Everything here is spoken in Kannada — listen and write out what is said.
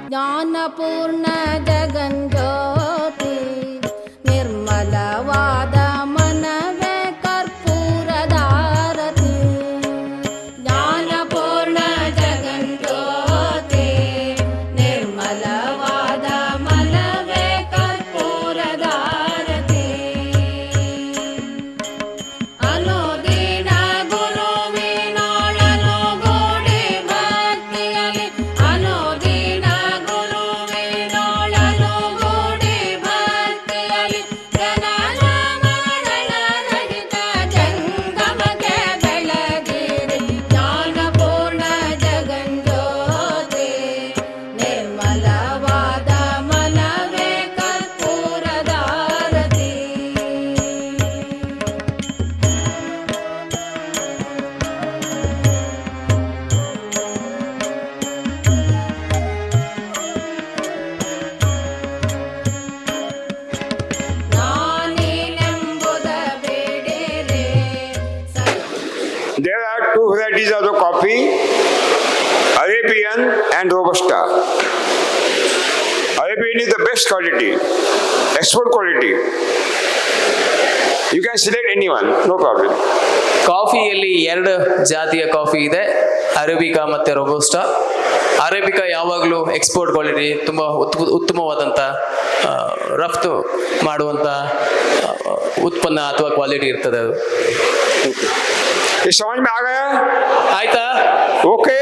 ಜ್ಞಾನಪೂರ್ಣ ಜಗಂಜ್ಯೋತಿ ನಿರ್ಮಲವಾದ ಮನವೇ ಕರ್ಪೂರದಾರತಿ. ಜ್ಞಾನಪೂರ್ಣ ಜಗಂಜ್ಯೋತಿ ನಿರ್ಮಲವಾದ ಮನವೇ ಕರ್ಪೂರದಾರತಿ. ಅನುದಿನ ಗುರುವಿನೊಳನು ಗೂಡಿ ಭಕ್ತಿಯಲಿ, ಅನುದಿನ ಗುರುವಿನೊಳನು ಗೂಡಿ ಭಕ್ತಿಯಲಿ, ಜನನ ಮರಣ ರಹಿತ ಜಂಗಮಕ್ಕೆ ಬೆಳಗಿರಿ. ಜ್ಞಾನಪೂರ್ಣ ಜಗಂಜ್ಯೋತಿ ನಿರ್ಮಲವಾದ ಮನವೇ ಕರ್ಪೂರದಾರತಿ. ನಾನೇನೆಂಬುದ ಬೇಡಿರೆ There are two varieties of the coffee, Arabian and Robusta. Arabian is the best quality, export quality. You can select anyone, no problem. ಕಾಫಿಯಲ್ಲಿ 2 ಜಾತಿಯ ಕಾಫಿ ಇದೆ, ಅರೇಬಿಕಾ ಮತ್ತು ರೊಬಸ್ಟಾ. ಅರೇಬಿಕಾ ಯಾವಾಗಲೂ ಎಕ್ಸ್ಪೋರ್ಟ್ ಕ್ವಾಲಿಟಿ, ತುಂಬ ಉತ್ತಮವಾದಂಥ ರಫ್ತು ಮಾಡುವಂಥ ಉತ್ಪನ್ನ ಅಥವಾ ಕ್ವಾಲಿಟಿ ಇರ್ತದೆ ಅದು. ये समझ में आ गया? ಆಯ್ತಾ? Okay?